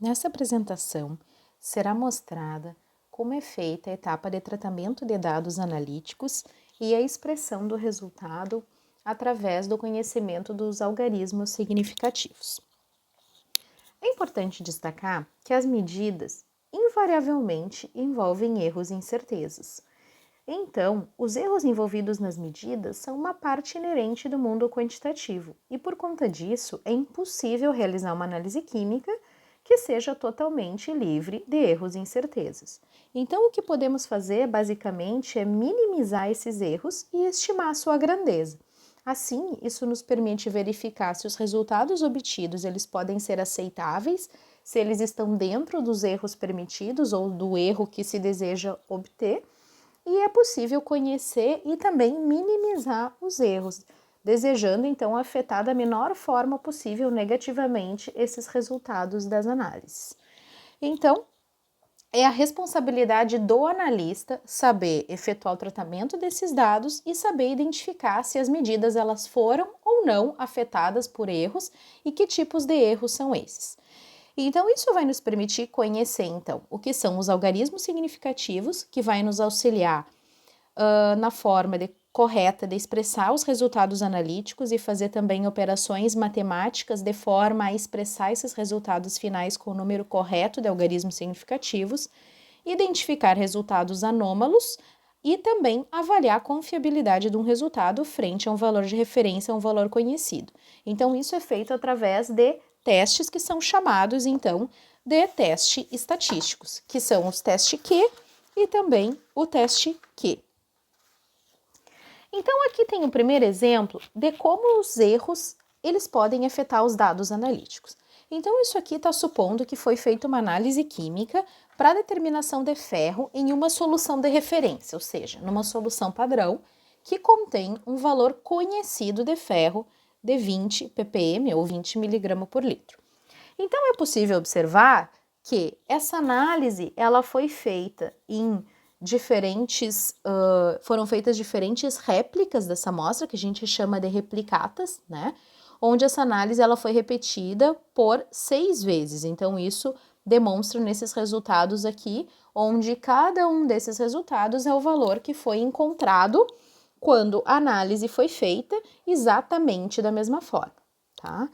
Nessa apresentação, será mostrada como é feita a etapa de tratamento de dados analíticos e a expressão do resultado através do conhecimento dos algarismos significativos. É importante destacar que as medidas invariavelmente envolvem erros e incertezas. Então, os erros envolvidos nas medidas são uma parte inerente do mundo quantitativo e, por conta disso, é impossível realizar uma análise química que seja totalmente livre de erros e incertezas. Então, o que podemos fazer, basicamente, é minimizar esses erros e estimar sua grandeza. Assim, isso nos permite verificar se os resultados obtidos eles podem ser aceitáveis, se eles estão dentro dos erros permitidos ou do erro que se deseja obter, e é possível conhecer e também minimizar os erros, desejando então afetar da menor forma possível negativamente esses resultados das análises. Então, é a responsabilidade do analista saber efetuar o tratamento desses dados e saber identificar se as medidas elas foram ou não afetadas por erros e que tipos de erros são esses. Então, isso vai nos permitir conhecer, então, o que são os algarismos significativos, que vai nos auxiliar na forma correta de expressar os resultados analíticos e fazer também operações matemáticas de forma a expressar esses resultados finais com o número correto de algarismos significativos, identificar resultados anômalos e também avaliar a confiabilidade de um resultado frente a um valor de referência, a um valor conhecido. Então, isso é feito através de testes que são chamados, então, de testes estatísticos, que são os testes Q e também o teste Q. Então, aqui tem o primeiro exemplo de como os erros eles podem afetar os dados analíticos. Então, isso aqui está supondo que foi feita uma análise química para a determinação de ferro em uma solução de referência, ou seja, numa solução padrão que contém um valor conhecido de ferro de 20 ppm ou 20 mg por litro. Então, é possível observar que essa análise ela foi feita em foram feitas diferentes réplicas dessa amostra, que a gente chama de replicatas, né? Onde essa análise ela foi repetida por 6 vezes. Então, isso demonstra nesses resultados aqui, onde cada um desses resultados é o valor que foi encontrado quando a análise foi feita exatamente da mesma forma, tá?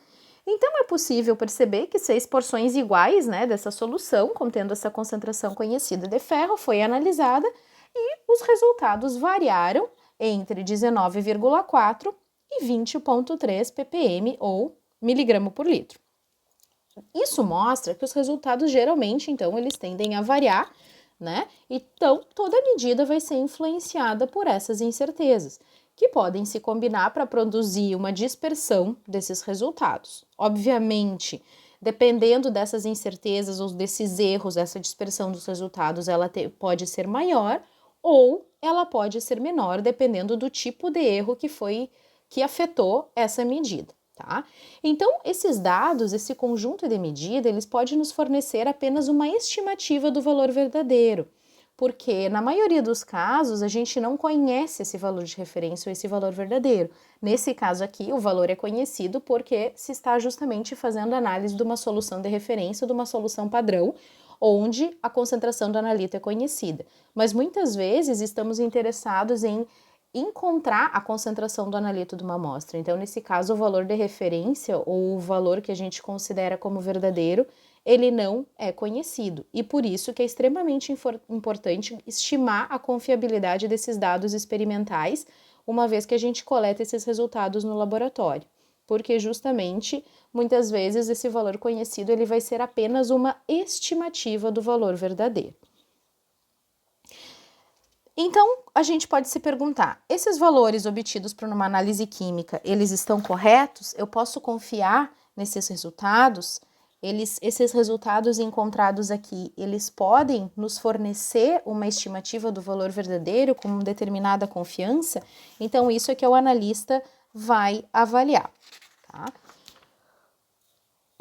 Então, é possível perceber que 6 porções iguais, né, dessa solução, contendo essa concentração conhecida de ferro, foi analisada e os resultados variaram entre 19,4 e 20,3 ppm ou miligramo por litro. Isso mostra que os resultados geralmente, então, eles tendem a variar, né? Então, toda medida vai ser influenciada por essas incertezas, que podem se combinar para produzir uma dispersão desses resultados. Obviamente, dependendo dessas incertezas ou desses erros, essa dispersão dos resultados, ela pode ser maior ou ela pode ser menor, dependendo do tipo de erro que afetou essa medida. Tá? Então, esses dados, esse conjunto de medida, eles podem nos fornecer apenas uma estimativa do valor verdadeiro, porque na maioria dos casos a gente não conhece esse valor de referência ou esse valor verdadeiro. Nesse caso aqui, o valor é conhecido porque se está justamente fazendo análise de uma solução de referência ou de uma solução padrão, onde a concentração do analito é conhecida. Mas muitas vezes estamos interessados em encontrar a concentração do analito de uma amostra. Então, nesse caso, o valor de referência ou o valor que a gente considera como verdadeiro, ele não é conhecido. E por isso que é extremamente importante estimar a confiabilidade desses dados experimentais, uma vez que a gente coleta esses resultados no laboratório. Porque justamente, muitas vezes, esse valor conhecido ele vai ser apenas uma estimativa do valor verdadeiro. Então, a gente pode se perguntar, esses valores obtidos por uma análise química, eles estão corretos? Eu posso confiar nesses resultados? Esses resultados encontrados aqui, eles podem nos fornecer uma estimativa do valor verdadeiro com uma determinada confiança? Então, isso é que o analista vai avaliar, tá?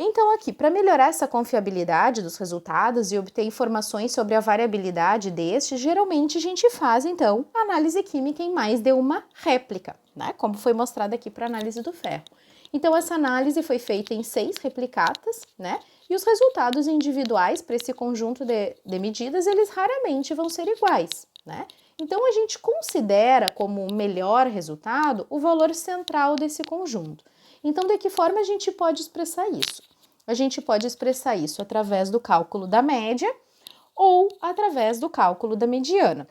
Então, aqui, para melhorar essa confiabilidade dos resultados e obter informações sobre a variabilidade destes, geralmente a gente faz, então, análise química em mais de uma réplica, né? Como foi mostrado aqui para a análise do ferro. Então, essa análise foi feita em 6 replicatas, né? E os resultados individuais para esse conjunto de medidas, eles raramente vão ser iguais, né? Então, a gente considera como o melhor resultado o valor central desse conjunto. Então, de que forma a gente pode expressar isso? A gente pode expressar isso através do cálculo da média ou através do cálculo da mediana.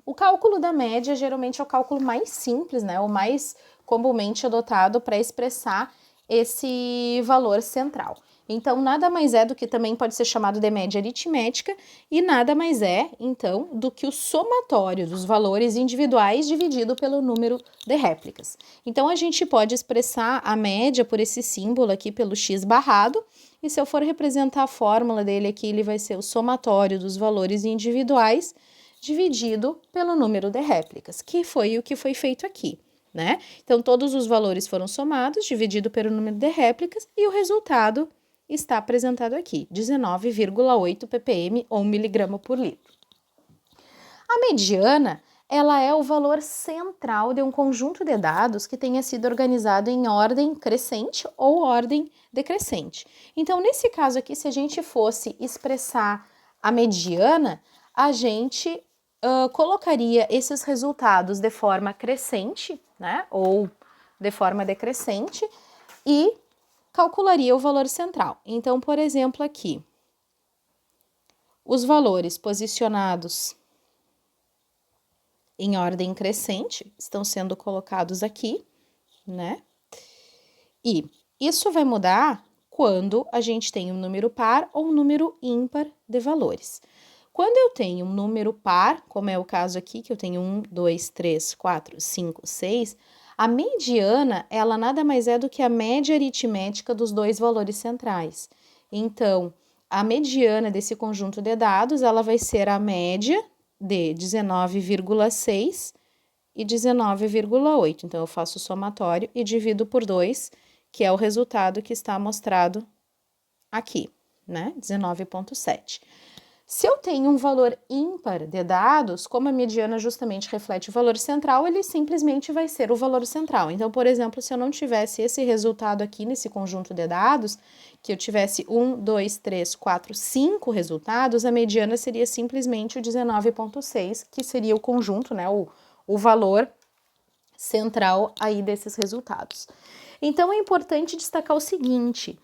O cálculo da média geralmente é o cálculo mais simples, né? O mais comumente adotado para expressar esse valor central. Então, nada mais é do que também pode ser chamado de média aritmética e nada mais é, então, do que o somatório dos valores individuais dividido pelo número de réplicas. Então, a gente pode expressar a média por esse símbolo aqui, pelo x barrado, e se eu for representar a fórmula dele aqui, ele vai ser o somatório dos valores individuais dividido pelo número de réplicas, que foi o que foi feito aqui, né? Então, todos os valores foram somados, dividido pelo número de réplicas, e o resultado está apresentado aqui, 19,8 ppm ou miligrama por litro. A mediana, ela é o valor central de um conjunto de dados que tenha sido organizado em ordem crescente ou ordem decrescente. Então, nesse caso aqui, se a gente fosse expressar a mediana, a gente colocaria esses resultados de forma crescente, né, ou de forma decrescente, e calcularia o valor central. Então, por exemplo, aqui, os valores posicionados em ordem crescente estão sendo colocados aqui, né? E isso vai mudar quando a gente tem um número par ou um número ímpar de valores. Quando eu tenho um número par, como é o caso aqui, que eu tenho 1, 2, 3, 4, 5, 6, a mediana, ela nada mais é do que a média aritmética dos dois valores centrais. Então, a mediana desse conjunto de dados, ela vai ser a média de 19,6 e 19,8. Então, eu faço o somatório e divido por 2, que é o resultado que está mostrado aqui, né? 19,7. Se eu tenho um valor ímpar de dados, como a mediana justamente reflete o valor central, ele simplesmente vai ser o valor central. Então, por exemplo, se eu não tivesse esse resultado aqui nesse conjunto de dados, que eu tivesse 1, 2, 3, 4, 5 resultados, a mediana seria simplesmente o 19,6, que seria o conjunto, né, o valor central aí desses resultados. Então, é importante destacar o seguinte: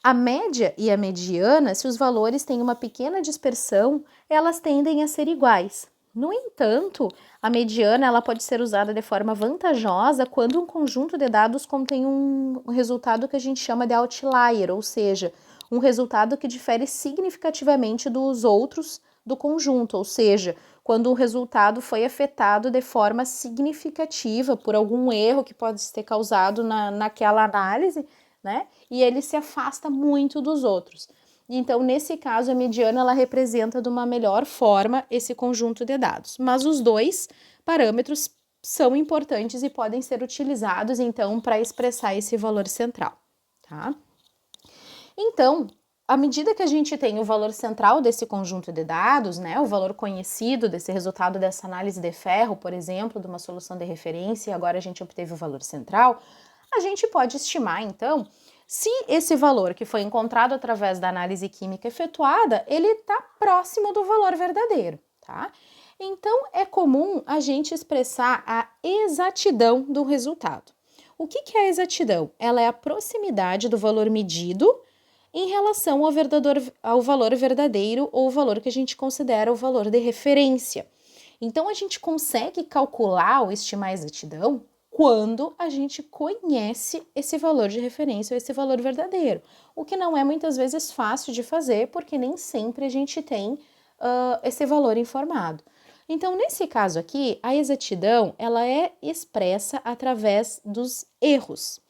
a média e a mediana, se os valores têm uma pequena dispersão, elas tendem a ser iguais. No entanto, a mediana ela pode ser usada de forma vantajosa quando um conjunto de dados contém um resultado que a gente chama de outlier, ou seja, um resultado que difere significativamente dos outros do conjunto, ou seja, quando o resultado foi afetado de forma significativa por algum erro que pode ter causado naquela análise, né? E ele se afasta muito dos outros. Então, nesse caso, a mediana ela representa de uma melhor forma esse conjunto de dados. Mas os dois parâmetros são importantes e podem ser utilizados, então, para expressar esse valor central, tá? Então, à medida que a gente tem o valor central desse conjunto de dados, né, o valor conhecido desse resultado dessa análise de ferro, por exemplo, de uma solução de referência, e agora a gente obteve o valor central, a gente pode estimar, então, se esse valor que foi encontrado através da análise química efetuada, ele está próximo do valor verdadeiro, tá? Então, é comum a gente expressar a exatidão do resultado. O que é a exatidão? Ela é a proximidade do valor medido em relação ao valor verdadeiro ou o valor que a gente considera o valor de referência. Então, a gente consegue calcular ou estimar a exatidão quando a gente conhece esse valor de referência ou esse valor verdadeiro, o que não é muitas vezes fácil de fazer, porque nem sempre a gente tem esse valor informado. Então, nesse caso aqui, a exatidão ela é expressa através dos erros.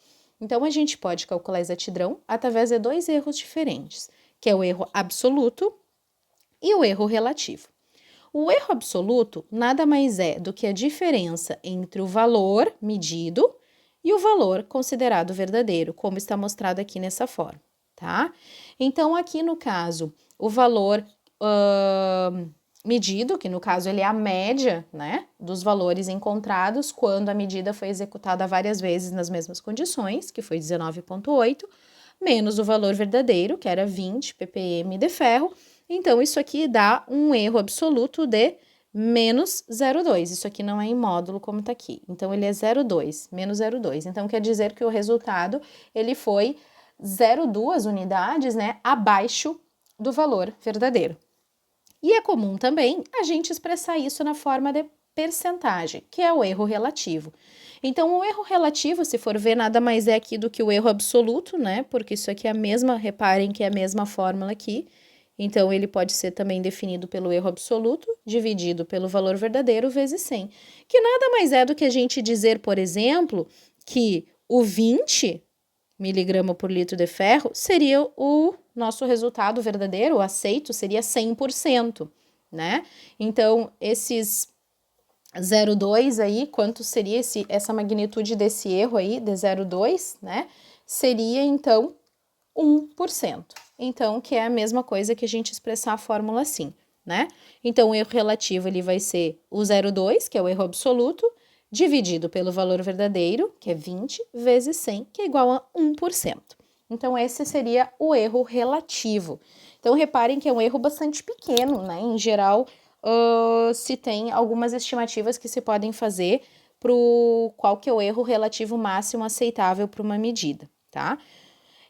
Então, a gente pode calcular a exatidão através de dois erros diferentes, que é o erro absoluto e o erro relativo. O erro absoluto nada mais é do que a diferença entre o valor medido e o valor considerado verdadeiro, como está mostrado aqui nessa forma, tá? Então, aqui no caso, o valor medido, que no caso ele é a média, né, dos valores encontrados quando a medida foi executada várias vezes nas mesmas condições, que foi 19,8, menos o valor verdadeiro, que era 20 ppm de ferro. Então, isso aqui dá um erro absoluto de menos 0,2. Isso aqui não é em módulo como está aqui. Então, ele é 0,2, menos 0,2. Então, quer dizer que o resultado, ele foi 0,2 unidades, né, abaixo do valor verdadeiro. E é comum também a gente expressar isso na forma de percentagem, que é o erro relativo. Então, o erro relativo, se for ver, nada mais é aqui do que o erro absoluto, né? Porque isso aqui é a mesma, reparem que é a mesma fórmula aqui. Então, ele pode ser também definido pelo erro absoluto, dividido pelo valor verdadeiro, vezes 100. Que nada mais é do que a gente dizer, por exemplo, que o 20 miligrama por litro de ferro seria o nosso resultado verdadeiro, o aceito, seria 100%, né? Então, esses 0,2 aí, quanto seria essa magnitude desse erro aí, de 0,2, né? Seria, então, 1%. Então, que é a mesma coisa que a gente expressar a fórmula assim, né? Então, o erro relativo, ele vai ser o 0,2, que é o erro absoluto, dividido pelo valor verdadeiro, que é 20, vezes 100, que é igual a 1%. Então, esse seria o erro relativo. Então, reparem que é um erro bastante pequeno, né? Em geral, se tem algumas estimativas que se podem fazer para qual que é o erro relativo máximo aceitável para uma medida, tá?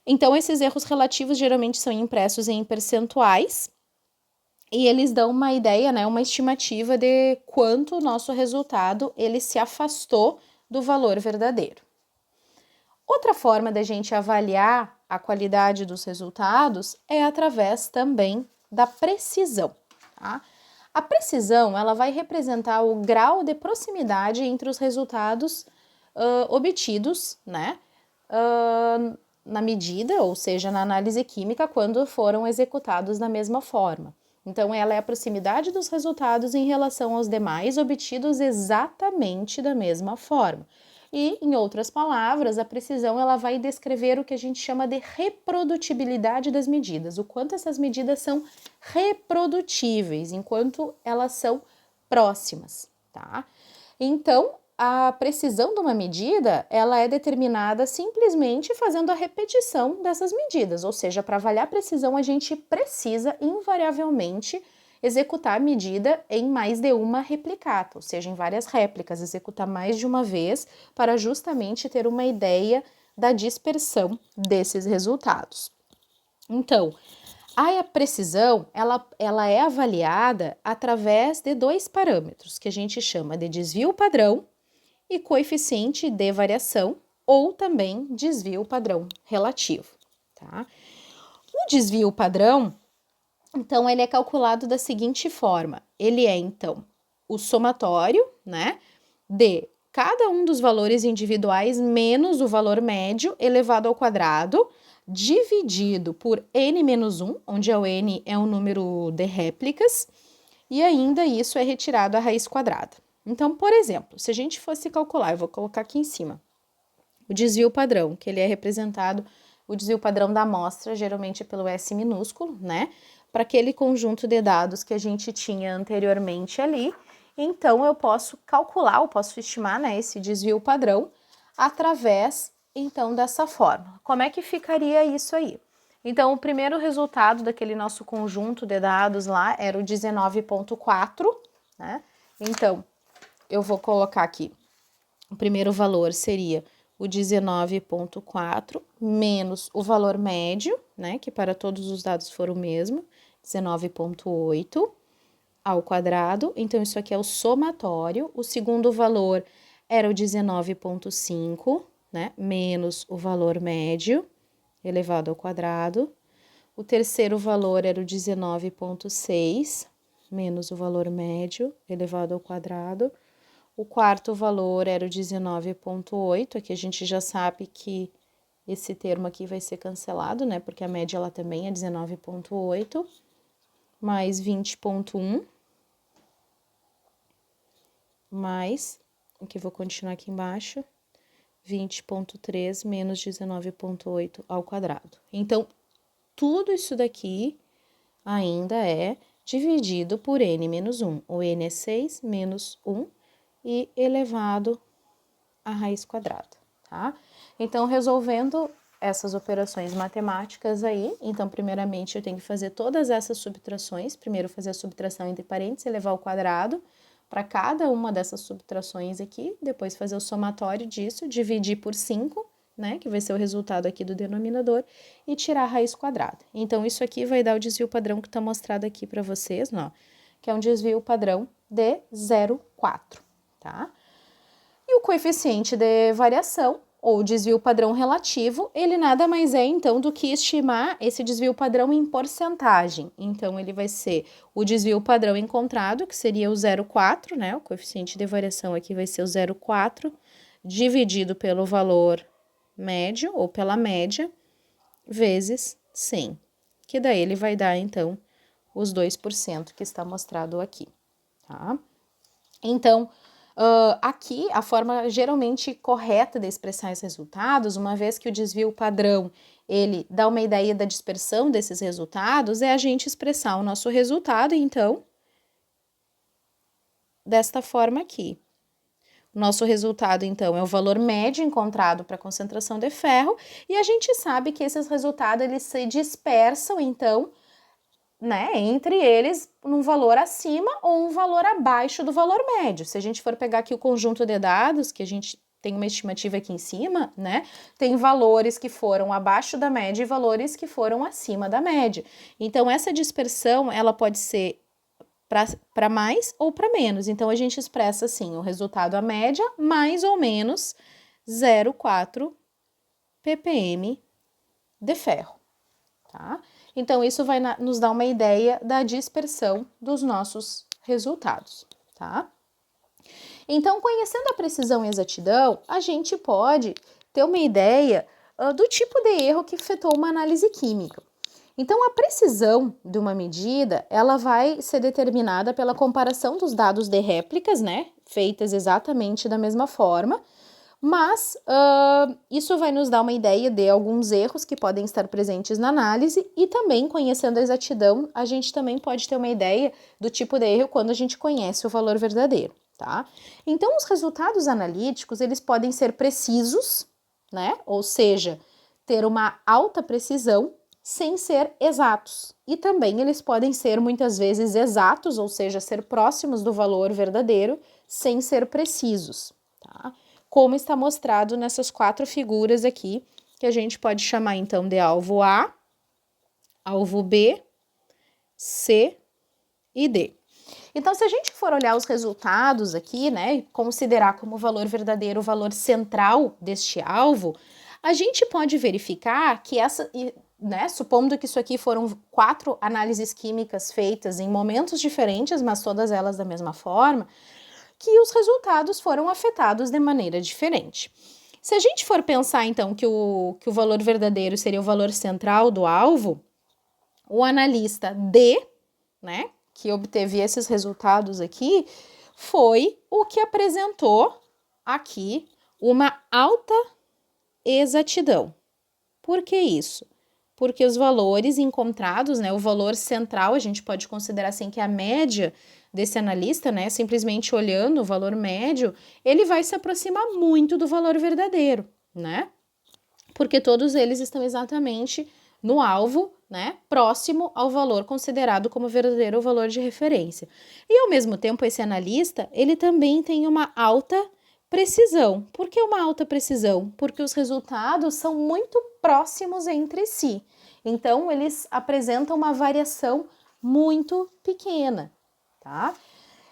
Então, esses erros relativos geralmente são impressos em percentuais e eles dão uma ideia, né, uma estimativa de quanto o nosso resultado ele se afastou do valor verdadeiro. Outra forma da gente avaliar a qualidade dos resultados é através também da precisão, tá? A precisão, ela vai representar o grau de proximidade entre os resultados obtidos, né, na medida, ou seja, na análise química, quando foram executados da mesma forma. Então, ela é a proximidade dos resultados em relação aos demais obtidos exatamente da mesma forma. E, em outras palavras, a precisão ela vai descrever o que a gente chama de reprodutibilidade das medidas, o quanto essas medidas são reprodutíveis, enquanto elas são próximas, tá? Então, a precisão de uma medida, ela é determinada simplesmente fazendo a repetição dessas medidas, ou seja, para avaliar a precisão, a gente precisa invariavelmente executar a medida em mais de uma replicata, ou seja, em várias réplicas, executar mais de uma vez para justamente ter uma ideia da dispersão desses resultados. Então, a precisão, ela é avaliada através de dois parâmetros, que a gente chama de desvio padrão e coeficiente de variação, ou também desvio padrão relativo, tá? O desvio padrão, então, ele é calculado da seguinte forma: ele é, então, o somatório, né, de cada um dos valores individuais menos o valor médio elevado ao quadrado, dividido por n-1, onde o n é o número de réplicas, e ainda isso é retirado à raiz quadrada. Então, por exemplo, se a gente fosse calcular, eu vou colocar aqui em cima, o desvio padrão, que ele é representado, o desvio padrão da amostra, geralmente pelo S minúsculo, né? Para aquele conjunto de dados que a gente tinha anteriormente ali. Então, eu posso calcular, eu posso estimar, né, esse desvio padrão através, então, dessa forma. Como é que ficaria isso aí? Então, o primeiro resultado daquele nosso conjunto de dados lá era o 19,4, né? Então, eu vou colocar aqui, o primeiro valor seria o 19,4 menos o valor médio, né, que para todos os dados for o mesmo, 19,8 ao quadrado. Então, isso aqui é o somatório. O segundo valor era o 19,5, né, menos o valor médio elevado ao quadrado. O terceiro valor era o 19,6 menos o valor médio elevado ao quadrado. O quarto valor era o 19,8, aqui a gente já sabe que esse termo aqui vai ser cancelado, né? Porque a média ela também é 19,8, mais 20,1, mais, aqui vou continuar aqui embaixo, 20,3 menos 19,8 ao quadrado. Então, tudo isso daqui ainda é dividido por n menos 1. O n é 6 menos 1 e elevado à raiz quadrada, tá? Então, resolvendo essas operações matemáticas aí. Então, primeiramente, eu tenho que fazer todas essas subtrações. Primeiro, fazer a subtração entre parênteses, elevar ao quadrado para cada uma dessas subtrações aqui. Depois, fazer o somatório disso, dividir por 5, né, que vai ser o resultado aqui do denominador, e tirar a raiz quadrada. Então, isso aqui vai dar o desvio padrão que está mostrado aqui para vocês, ó, que é um desvio padrão de 0,4, tá? E o coeficiente de variação, ou desvio padrão relativo, ele nada mais é, então, do que estimar esse desvio padrão em porcentagem. Então, ele vai ser o desvio padrão encontrado, que seria o 0,4, né? O coeficiente de variação aqui vai ser o 0,4, dividido pelo valor médio, ou pela média, vezes 100, que daí ele vai dar, então, os 2% que está mostrado aqui, tá? Então, aqui, a forma geralmente correta de expressar esses resultados, uma vez que o desvio padrão, ele dá uma ideia da dispersão desses resultados, é a gente expressar o nosso resultado, então, desta forma aqui. O nosso resultado, então, é o valor médio encontrado para a concentração de ferro, e a gente sabe que esses resultados, eles se dispersam, então, né, entre eles, num valor acima ou um valor abaixo do valor médio. Se a gente for pegar aqui o conjunto de dados, que a gente tem uma estimativa aqui em cima, né, tem valores que foram abaixo da média e valores que foram acima da média. Então, essa dispersão, ela pode ser para mais ou para menos. Então, a gente expressa assim, o resultado, a média, mais ou menos 0,4 ppm de ferro, tá? Então, isso vai nos dar uma ideia da dispersão dos nossos resultados, tá? Então, conhecendo a precisão e exatidão, a gente pode ter uma ideia do tipo de erro que afetou uma análise química. Então, a precisão de uma medida, ela vai ser determinada pela comparação dos dados de réplicas, né, feitas exatamente da mesma forma, mas isso vai nos dar uma ideia de alguns erros que podem estar presentes na análise e também, conhecendo a exatidão, a gente também pode ter uma ideia do tipo de erro quando a gente conhece o valor verdadeiro, tá? Então, os resultados analíticos, eles podem ser precisos, né? Ou seja, ter uma alta precisão sem ser exatos. E também eles podem ser muitas vezes exatos, ou seja, ser próximos do valor verdadeiro sem ser precisos, tá? Como está mostrado nessas 4 figuras aqui, que a gente pode chamar então de alvo A, alvo B, C e D. Então, se a gente for olhar os resultados aqui, né, considerar como valor verdadeiro o valor central deste alvo, a gente pode verificar que né, supondo que isso aqui foram 4 análises químicas feitas em momentos diferentes, mas todas elas da mesma forma, que os resultados foram afetados de maneira diferente. Se a gente for pensar, então, que o valor verdadeiro seria o valor central do alvo, o analista D, né, que obteve esses resultados aqui, foi o que apresentou aqui uma alta exatidão. Por que isso? Porque os valores encontrados, né, o valor central, a gente pode considerar assim que a média desse analista, né, simplesmente olhando o valor médio, ele vai se aproximar muito do valor verdadeiro, né? Porque todos eles estão exatamente no alvo, né, próximo ao valor considerado como verdadeiro valor de referência. E ao mesmo tempo, esse analista, ele também tem uma alta precisão. Por que uma alta precisão? Porque os resultados são muito próximos entre si. Então, eles apresentam uma variação muito pequena, tá?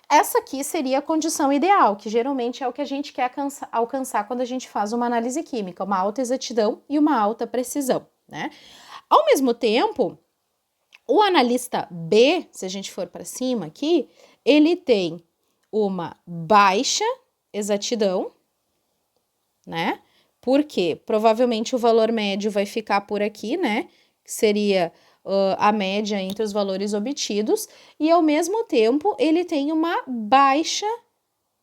Essa aqui seria a condição ideal, que geralmente é o que a gente quer alcançar quando a gente faz uma análise química, uma alta exatidão e uma alta precisão, né? Ao mesmo tempo, o analista B, se a gente for para cima aqui, ele tem uma baixa exatidão, né? Porque provavelmente o valor médio vai ficar por aqui, né? Que seria a média entre os valores obtidos, e ao mesmo tempo ele tem uma baixa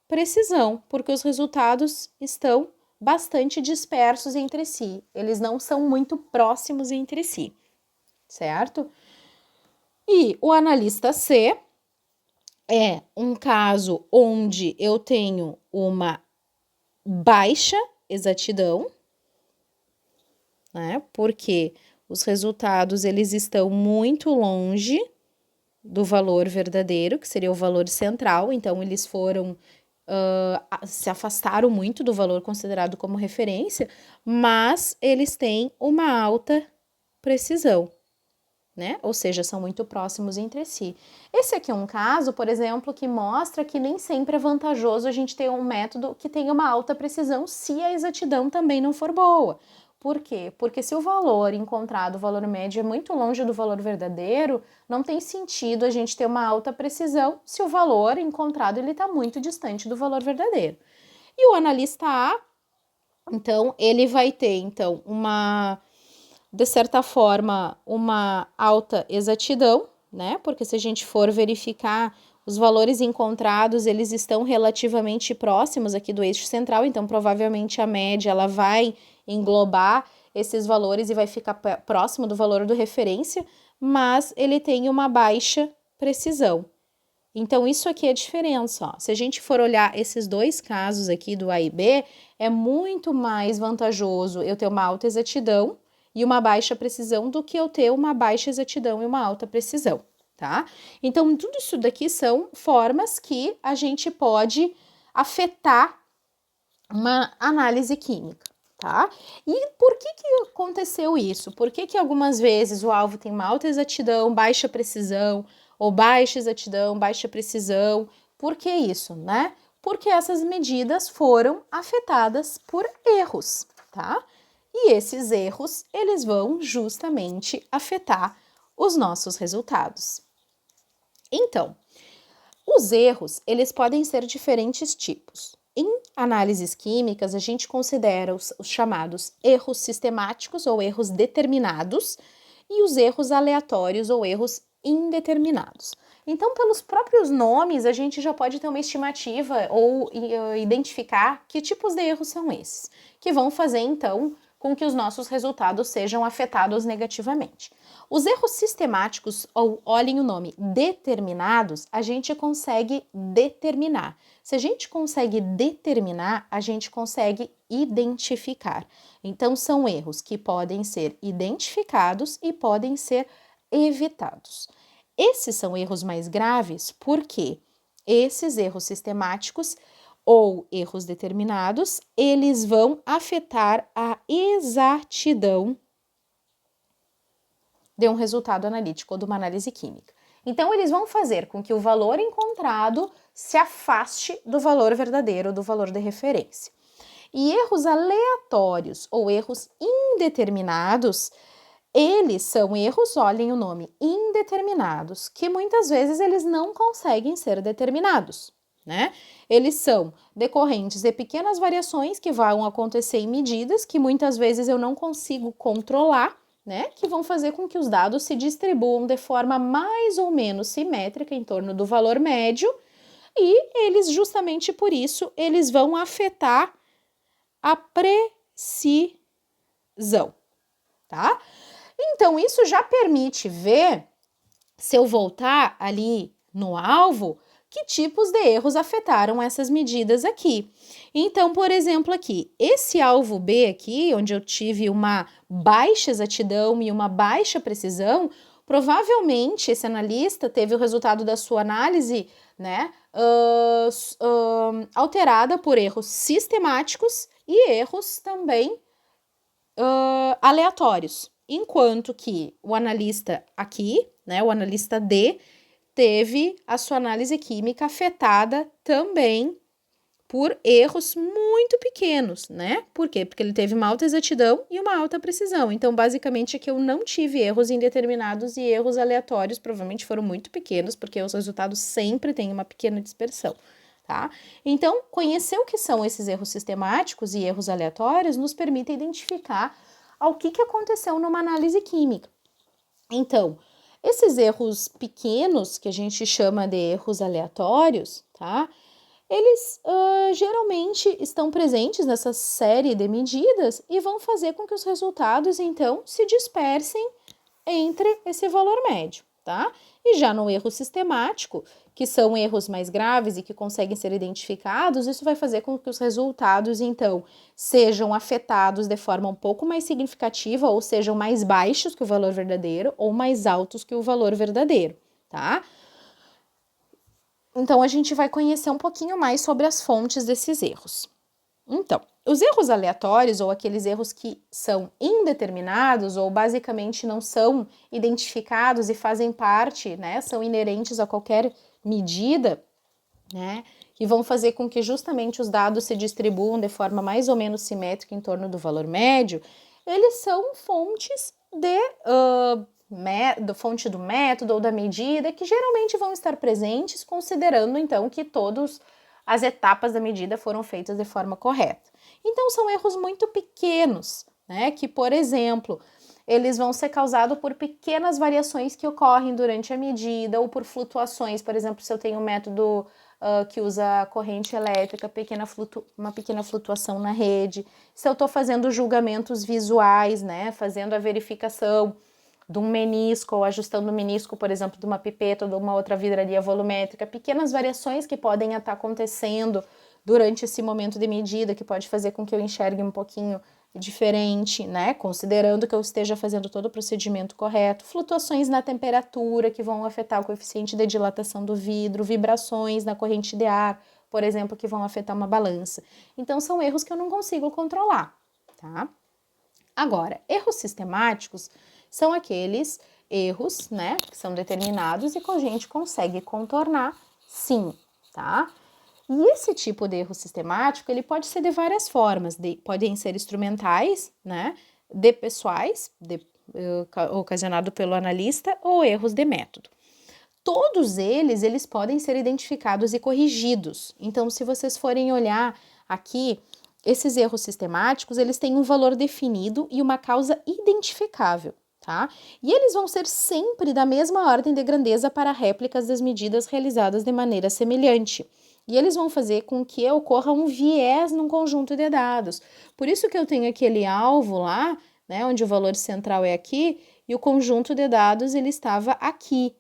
precisão, porque os resultados estão bastante dispersos entre si, eles não são muito próximos entre si, certo? E o analista C é um caso onde eu tenho uma baixa exatidão, né? Porque os resultados, eles estão muito longe do valor verdadeiro, que seria o valor central, então eles foram, se afastaram muito do valor considerado como referência, mas eles têm uma alta precisão, né? Ou seja, são muito próximos entre si. Esse aqui é um caso, por exemplo, que mostra que nem sempre é vantajoso a gente ter um método que tenha uma alta precisão se a exatidão também não for boa. Por quê? Porque se o valor encontrado, o valor médio, é muito longe do valor verdadeiro, não tem sentido a gente ter uma alta precisão se o valor encontrado ele está muito distante do valor verdadeiro. E o analista A, então, ele vai ter, então, de certa forma, uma alta exatidão, né? Porque se a gente for verificar os valores encontrados, eles estão relativamente próximos aqui do eixo central, então provavelmente a média ela vai englobar esses valores e vai ficar próximo do valor do referência, mas ele tem uma baixa precisão. Então, isso aqui é a diferença, ó. Se a gente for olhar esses dois casos aqui do A e B, é muito mais vantajoso eu ter uma alta exatidão e uma baixa precisão do que eu ter uma baixa exatidão e uma alta precisão, tá? Então, tudo isso daqui são formas que a gente pode afetar uma análise química, tá? E por que aconteceu isso? Por que algumas vezes o alvo tem uma alta exatidão, baixa precisão, ou baixa exatidão, baixa precisão? Por que isso, né? Porque essas medidas foram afetadas por erros, tá? E esses erros, eles vão justamente afetar os nossos resultados. Então, os erros, eles podem ser diferentes tipos. Em análises químicas, a gente considera os chamados erros sistemáticos ou erros determinados e os erros aleatórios ou erros indeterminados. Então, pelos próprios nomes, a gente já pode ter uma estimativa ou identificar que tipos de erros são esses, que vão fazer, então, com que os nossos resultados sejam afetados negativamente. Os erros sistemáticos, ou olhem o nome, determinados, a gente consegue determinar. Se a gente consegue determinar, a gente consegue identificar. Então, são erros que podem ser identificados e podem ser evitados. Esses são erros mais graves porque esses erros sistemáticos ou erros determinados, eles vão afetar a exatidão de um resultado analítico ou de uma análise química. Então, eles vão fazer com que o valor encontrado se afaste do valor verdadeiro, do valor de referência. E erros aleatórios ou erros indeterminados, eles são erros, olhem o nome, indeterminados, que muitas vezes eles não conseguem ser determinados, né? Eles são decorrentes de pequenas variações que vão acontecer em medidas que muitas vezes eu não consigo controlar, né? Que vão fazer com que os dados se distribuam de forma mais ou menos simétrica em torno do valor médio e eles, justamente por isso, eles vão afetar a precisão, tá? Então, isso já permite ver, se eu voltar ali no alvo, que tipos de erros afetaram essas medidas aqui. Então, por exemplo, aqui, esse alvo B aqui, onde eu tive uma baixa exatidão e uma baixa precisão, provavelmente esse analista teve o resultado da sua análise, né, alterada por erros sistemáticos e erros também aleatórios. Enquanto que o analista aqui, né, o analista D, teve a sua análise química afetada também por erros muito pequenos, né? Por quê? Porque ele teve uma alta exatidão e uma alta precisão. Então, basicamente, aqui eu não tive erros indeterminados e erros aleatórios, provavelmente foram muito pequenos, porque os resultados sempre têm uma pequena dispersão, tá? Então, conhecer o que são esses erros sistemáticos e erros aleatórios nos permite identificar ao que aconteceu numa análise química. Então, esses erros pequenos, que a gente chama de erros aleatórios, tá? Eles geralmente estão presentes nessa série de medidas e vão fazer com que os resultados, então, se dispersem entre esse valor médio, tá? E já no erro sistemático, que são erros mais graves e que conseguem ser identificados, isso vai fazer com que os resultados, então, sejam afetados de forma um pouco mais significativa, ou sejam mais baixos que o valor verdadeiro, ou mais altos que o valor verdadeiro, tá? Então, a gente vai conhecer um pouquinho mais sobre as fontes desses erros. Então, os erros aleatórios, ou aqueles erros que são indeterminados, ou basicamente não são identificados e fazem parte, né, são inerentes a qualquer medida, né, que vão fazer com que justamente os dados se distribuam de forma mais ou menos simétrica em torno do valor médio, eles são fontes fonte do método ou da medida, que geralmente vão estar presentes, considerando então que todas as etapas da medida foram feitas de forma correta. Então são erros muito pequenos, né, que, por exemplo, eles vão ser causados por pequenas variações que ocorrem durante a medida ou por flutuações. Por exemplo, se eu tenho um método que usa corrente elétrica, uma pequena flutuação na rede. Se eu estou fazendo julgamentos visuais, né, fazendo a verificação de um menisco ou ajustando o menisco, por exemplo, de uma pipeta ou de uma outra vidraria volumétrica, pequenas variações que podem estar acontecendo durante esse momento de medida, que pode fazer com que eu enxergue um pouquinho diferente, né? Considerando que eu esteja fazendo todo o procedimento correto, flutuações na temperatura que vão afetar o coeficiente de dilatação do vidro, vibrações na corrente de ar, por exemplo, que vão afetar uma balança. Então, são erros que eu não consigo controlar, tá? Agora, erros sistemáticos são aqueles erros, né, que são determinados e que a gente consegue contornar, sim, tá? E esse tipo de erro sistemático, ele pode ser de várias formas, podem ser instrumentais, né, de pessoais, ocasionado pelo analista, ou erros de método. Todos eles podem ser identificados e corrigidos. Então, se vocês forem olhar aqui, esses erros sistemáticos, eles têm um valor definido e uma causa identificável, tá? E eles vão ser sempre da mesma ordem de grandeza para réplicas das medidas realizadas de maneira semelhante. E eles vão fazer com que ocorra um viés num conjunto de dados. Por isso que eu tenho aquele alvo lá, né, onde o valor central é aqui, e o conjunto de dados ele estava aqui.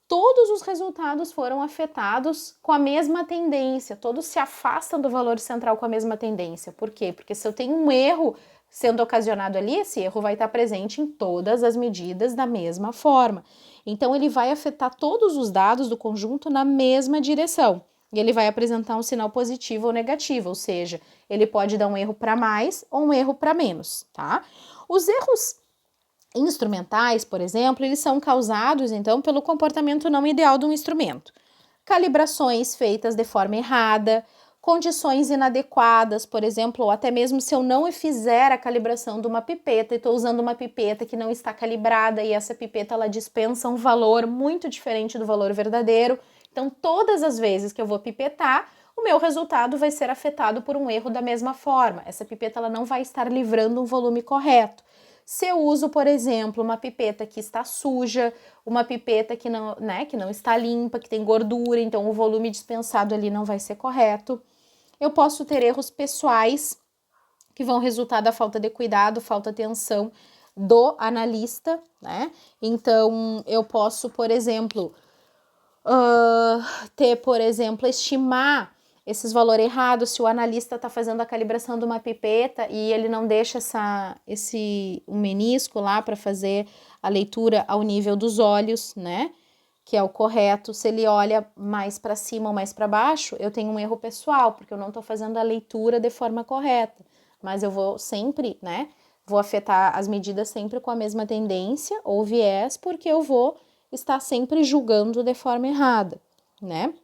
Todos os resultados foram afetados com a mesma tendência, todos se afastam do valor central com a mesma tendência. Por quê? Porque se eu tenho um erro sendo ocasionado ali, esse erro vai estar presente em todas as medidas da mesma forma. Então, ele vai afetar todos os dados do conjunto na mesma direção. E ele vai apresentar um sinal positivo ou negativo, ou seja, ele pode dar um erro para mais ou um erro para menos, tá? Os erros instrumentais, por exemplo, eles são causados, então, pelo comportamento não ideal de um instrumento. Calibrações feitas de forma errada, condições inadequadas, por exemplo, ou até mesmo se eu não fizer a calibração de uma pipeta e estou usando uma pipeta que não está calibrada e essa pipeta ela dispensa um valor muito diferente do valor verdadeiro. Então, todas as vezes que eu vou pipetar, o meu resultado vai ser afetado por um erro da mesma forma. Essa pipeta ela não vai estar livrando um volume correto. Se eu uso, por exemplo, uma pipeta que está suja, uma pipeta que não está limpa, que tem gordura, então o volume dispensado ali não vai ser correto. Eu posso ter erros pessoais que vão resultar da falta de cuidado, falta de atenção do analista, né? Então, eu posso, por exemplo, estimar esses valores errados, se o analista está fazendo a calibração de uma pipeta e ele não deixa um menisco lá para fazer a leitura ao nível dos olhos, né? Que é o correto. Se ele olha mais para cima ou mais para baixo, eu tenho um erro pessoal, porque eu não estou fazendo a leitura de forma correta. Mas eu vou sempre, né? Vou afetar as medidas sempre com a mesma tendência ou viés, porque eu vou estar sempre julgando de forma errada, né?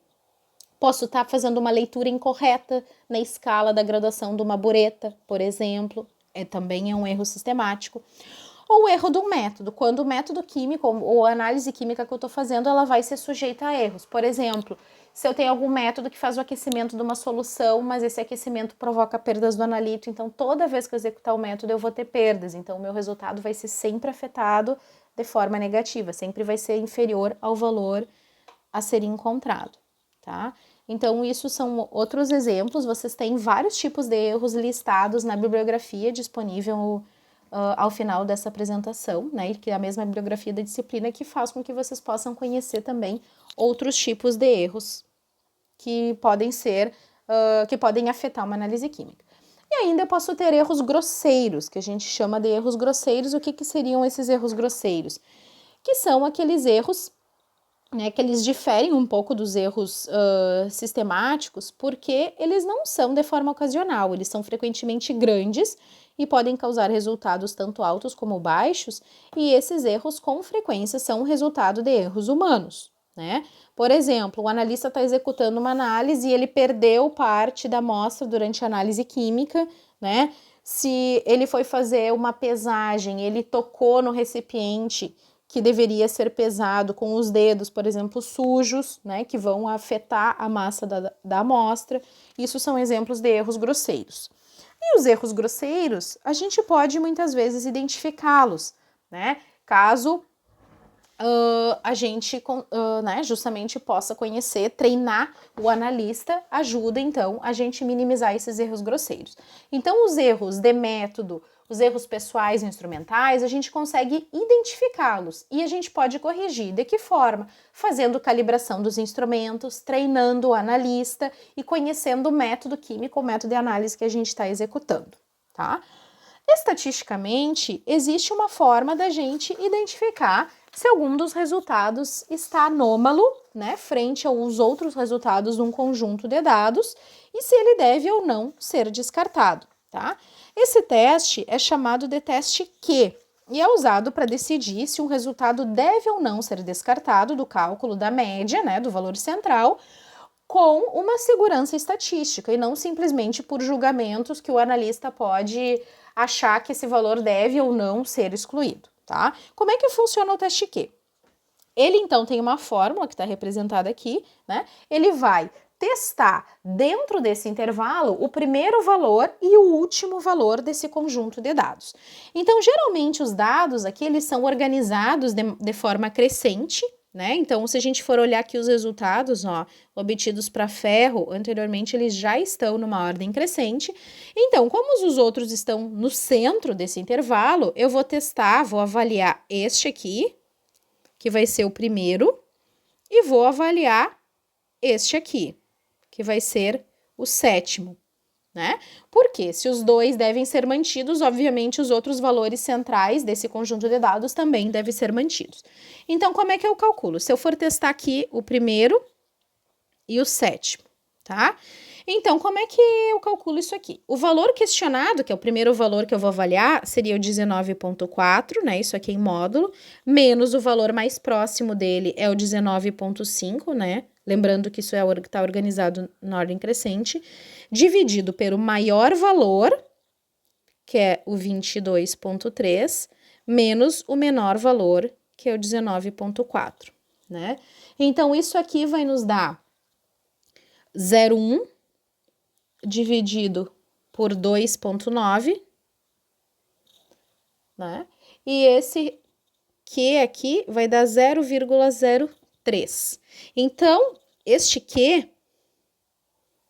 Posso estar fazendo uma leitura incorreta na escala da graduação de uma bureta, por exemplo, também é um erro sistemático. Ou o erro do método, quando o método químico ou a análise química que eu estou fazendo, ela vai ser sujeita a erros. Por exemplo, se eu tenho algum método que faz o aquecimento de uma solução, mas esse aquecimento provoca perdas do analito, então toda vez que eu executar o método eu vou ter perdas, então o meu resultado vai ser sempre afetado de forma negativa, sempre vai ser inferior ao valor a ser encontrado, tá? Então, isso são outros exemplos, vocês têm vários tipos de erros listados na bibliografia disponível ao final dessa apresentação, né, que é a mesma bibliografia da disciplina, que faz com que vocês possam conhecer também outros tipos de erros que podem ser, que podem afetar uma análise química. E ainda eu posso ter erros grosseiros, que a gente chama de erros grosseiros. O que seriam esses erros grosseiros? Que são aqueles erros, né, que eles diferem um pouco dos erros sistemáticos, porque eles não são de forma ocasional, eles são frequentemente grandes e podem causar resultados tanto altos como baixos, e esses erros com frequência são resultado de erros humanos, né? Por exemplo, o analista está executando uma análise e ele perdeu parte da amostra durante a análise química, né? Se ele foi fazer uma pesagem, ele tocou no recipiente que deveria ser pesado com os dedos, por exemplo, sujos, né, que vão afetar a massa da amostra. Isso são exemplos de erros grosseiros. E os erros grosseiros, a gente pode muitas vezes identificá-los, né, caso a gente né, justamente possa conhecer, treinar o analista, ajuda então a gente minimizar esses erros grosseiros. Então os erros de método, os erros pessoais e instrumentais, a gente consegue identificá-los e a gente pode corrigir. De que forma? Fazendo calibração dos instrumentos, treinando o analista e conhecendo o método químico, o método de análise que a gente está executando, tá? Estatisticamente, existe uma forma da gente identificar se algum dos resultados está anômalo, né, frente aos outros resultados de um conjunto de dados e se ele deve ou não ser descartado, tá? Esse teste é chamado de teste Q e é usado para decidir se um resultado deve ou não ser descartado do cálculo da média, né, do valor central, com uma segurança estatística e não simplesmente por julgamentos que o analista pode achar que esse valor deve ou não ser excluído, tá? Como é que funciona o teste Q? Ele, então, tem uma fórmula que está representada aqui, né? Ele vai testar dentro desse intervalo o primeiro valor e o último valor desse conjunto de dados. Então, geralmente, os dados aqui, eles são organizados de forma crescente, né? Então, se a gente for olhar aqui os resultados, ó, obtidos para ferro, anteriormente eles já estão numa ordem crescente. Então, como os outros estão no centro desse intervalo, eu vou testar, vou avaliar este aqui, que vai ser o primeiro, e vou avaliar este aqui, que vai ser o sétimo, né? Porque se os dois devem ser mantidos, obviamente os outros valores centrais desse conjunto de dados também devem ser mantidos. Então, como é que eu calculo? Se eu for testar aqui o primeiro e o sétimo, tá? Então, como é que eu calculo isso aqui? O valor questionado, que é o primeiro valor que eu vou avaliar, seria o 19,4, né? Isso aqui em módulo, menos o valor mais próximo dele é o 19,5, né? Lembrando que isso está organizado na ordem crescente, dividido pelo maior valor, que é o 22,3, menos o menor valor, que é o 19,4, né? Então, isso aqui vai nos dar 0,1 dividido por 2,9, né? E esse Q aqui vai dar 0,03. Então, este Q,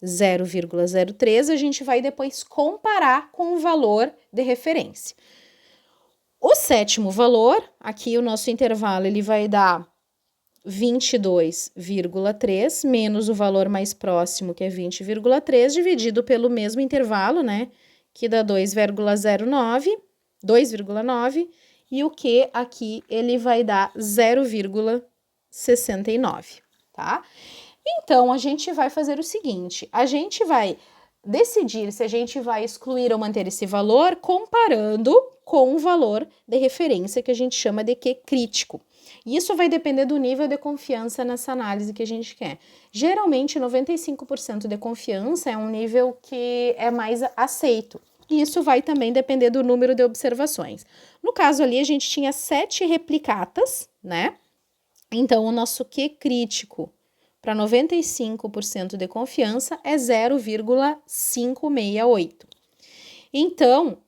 0,03, a gente vai depois comparar com o valor de referência. O sétimo valor, aqui o nosso intervalo, ele vai dar 22,3 menos o valor mais próximo, que é 20,3, dividido pelo mesmo intervalo, né, que dá 2,9, e o Q aqui ele vai dar 0,69, tá? Então, a gente vai fazer o seguinte, a gente vai decidir se a gente vai excluir ou manter esse valor comparando com o valor de referência que a gente chama de Q crítico. Isso vai depender do nível de confiança nessa análise que a gente quer. Geralmente, 95% de confiança é um nível que é mais aceito. E isso vai também depender do número de observações. No caso ali, a gente tinha 7 replicatas, né? Então, o nosso Q crítico para 95% de confiança é 0,568. Então,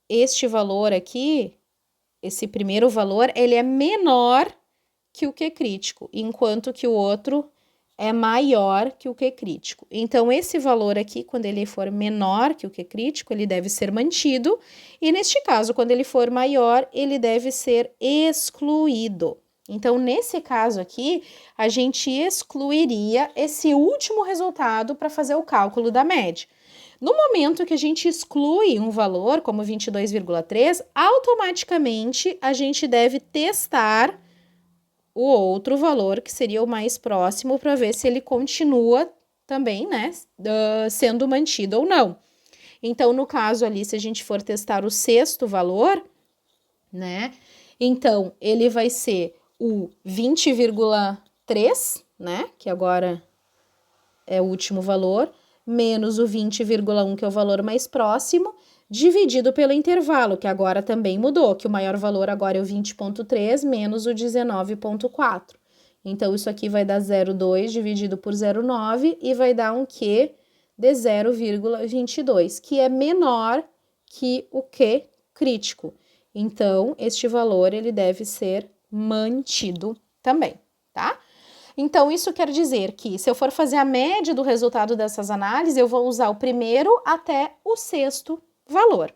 este valor aqui, esse primeiro valor, ele é menor que o Q crítico, enquanto que o outro é maior que o Q crítico. Então, esse valor aqui, quando ele for menor que o Q crítico, ele deve ser mantido, e neste caso, quando ele for maior, ele deve ser excluído. Então, nesse caso aqui, a gente excluiria esse último resultado para fazer o cálculo da média. No momento que a gente exclui um valor, como 22,3, automaticamente a gente deve testar o outro valor, que seria o mais próximo, para ver se ele continua também, né, sendo mantido ou não. Então, no caso ali, se a gente for testar o sexto valor, né, então ele vai ser o 20,3, né, que agora é o último valor, menos o 20,1, que é o valor mais próximo, dividido pelo intervalo, que agora também mudou, que o maior valor agora é o 20,3 menos o 19,4. Então, isso aqui vai dar 0,2 dividido por 0,9 e vai dar um Q de 0,22, que é menor que o Q crítico. Então, este valor ele deve ser mantido também, tá? Então, isso quer dizer que se eu for fazer a média do resultado dessas análises, eu vou usar o primeiro até o sexto valor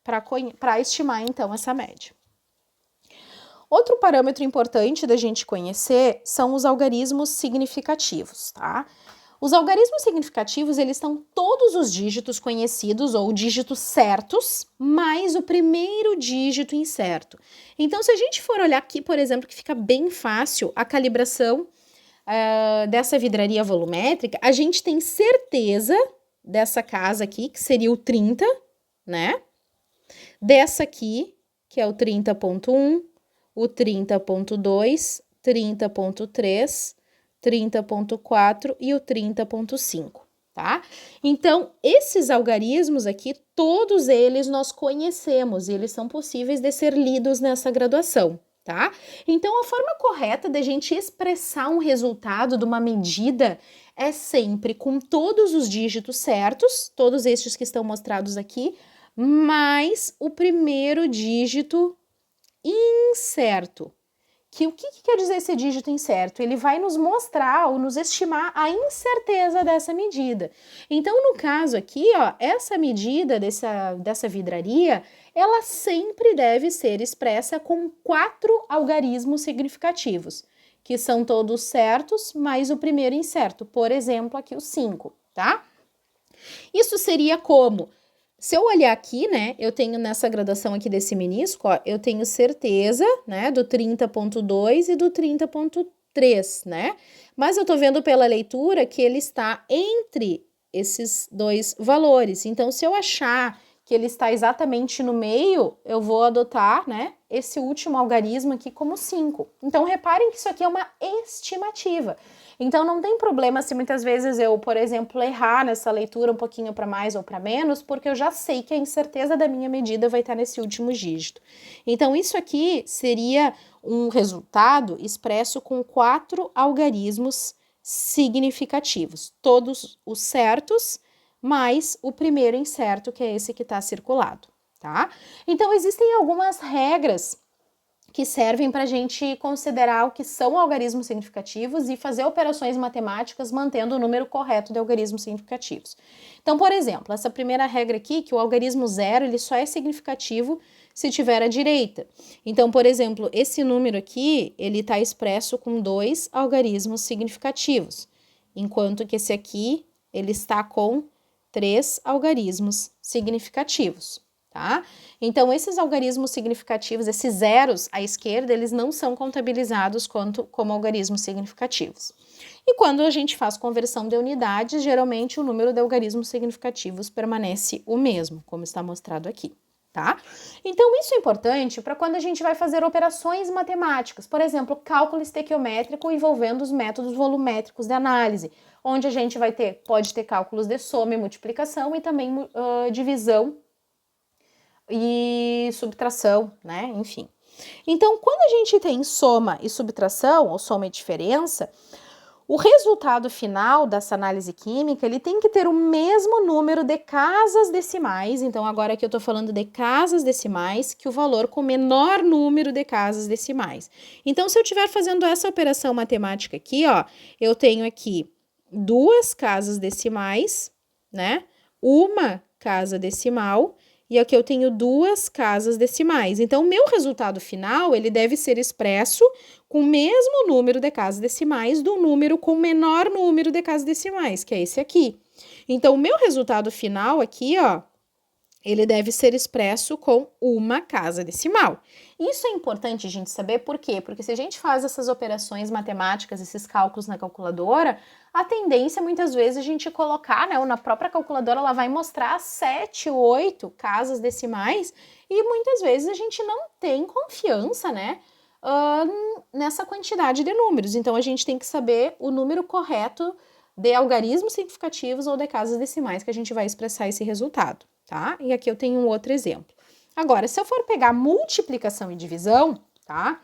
para estimar, então, essa média. Outro parâmetro importante da gente conhecer são os algarismos significativos, tá? Os algarismos significativos, eles estão todos os dígitos conhecidos ou dígitos certos, mais o primeiro dígito incerto. Então, se a gente for olhar aqui, por exemplo, que fica bem fácil a calibração dessa vidraria volumétrica, a gente tem certeza dessa casa aqui, que seria o 30, né? Dessa aqui, que é o 30,1, o 30,2, 30,3, 30,4 e o 30,5, tá? Então, esses algarismos aqui, todos eles nós conhecemos e eles são possíveis de ser lidos nessa graduação, tá? Então, a forma correta de a gente expressar um resultado de uma medida é sempre com todos os dígitos certos, todos estes que estão mostrados aqui, mais o primeiro dígito incerto. O que quer dizer esse dígito incerto? Ele vai nos mostrar ou nos estimar a incerteza dessa medida. Então, no caso aqui, ó, essa medida dessa vidraria, ela sempre deve ser expressa com 4 algarismos significativos, que são todos certos, mais o primeiro incerto. Por exemplo, aqui o 5, tá? Isso seria como... Se eu olhar aqui, né, eu tenho nessa graduação aqui desse menisco, ó, eu tenho certeza, né, do 30,2 e do 30,3, né? Mas eu tô vendo pela leitura que ele está entre esses dois valores. Então, se eu achar que ele está exatamente no meio, eu vou adotar, né, esse último algarismo aqui como 5. Então, reparem que isso aqui é uma estimativa. Então, não tem problema se muitas vezes eu, por exemplo, errar nessa leitura um pouquinho para mais ou para menos, porque eu já sei que a incerteza da minha medida vai estar nesse último dígito. Então, isso aqui seria um resultado expresso com 4 algarismos significativos, todos os certos, mais o primeiro incerto, que é esse que está circulado, tá? Então, existem algumas regras que servem para a gente considerar o que são algarismos significativos e fazer operações matemáticas mantendo o número correto de algarismos significativos. Então, por exemplo, essa primeira regra aqui, que o algarismo 0, ele só é significativo se tiver à direita. Então, por exemplo, esse número aqui, ele está expresso com 2 algarismos significativos, enquanto que esse aqui, ele está com 3 algarismos significativos. Tá? Então, esses algarismos significativos, esses zeros à esquerda, eles não são contabilizados como algarismos significativos. E quando a gente faz conversão de unidades, geralmente o número de algarismos significativos permanece o mesmo, como está mostrado aqui, tá? Então, isso é importante para quando a gente vai fazer operações matemáticas, por exemplo, cálculo estequiométrico envolvendo os métodos volumétricos de análise, onde a gente pode ter cálculos de soma e multiplicação e também divisão e subtração, né? Enfim. Então, quando a gente tem soma e subtração, ou soma e diferença, O resultado final dessa análise química, ele tem que ter o mesmo número de casas decimais, então agora aqui eu estou falando de casas decimais, que o valor com menor número de casas decimais. Então, se eu estiver fazendo essa operação matemática aqui, ó, eu tenho aqui 2 casas decimais, né? Uma casa decimal, e aqui eu tenho 2 casas decimais. Então, o meu resultado final, ele deve ser expresso com o mesmo número de casas decimais do número com menor número de casas decimais, que é esse aqui. Então, o meu resultado final aqui, ó, ele deve ser expresso com uma casa decimal. Isso é importante a gente saber por quê? Porque se a gente faz essas operações matemáticas, esses cálculos na calculadora, a tendência muitas vezes a gente colocar, né, na própria calculadora ela vai mostrar 7, 8 casas decimais e muitas vezes a gente não tem confiança, né, nessa quantidade de números. Então, a gente tem que saber o número correto de algarismos significativos ou de casas decimais que a gente vai expressar esse resultado, tá? E aqui eu tenho um outro exemplo. Agora, se eu for pegar multiplicação e divisão, tá?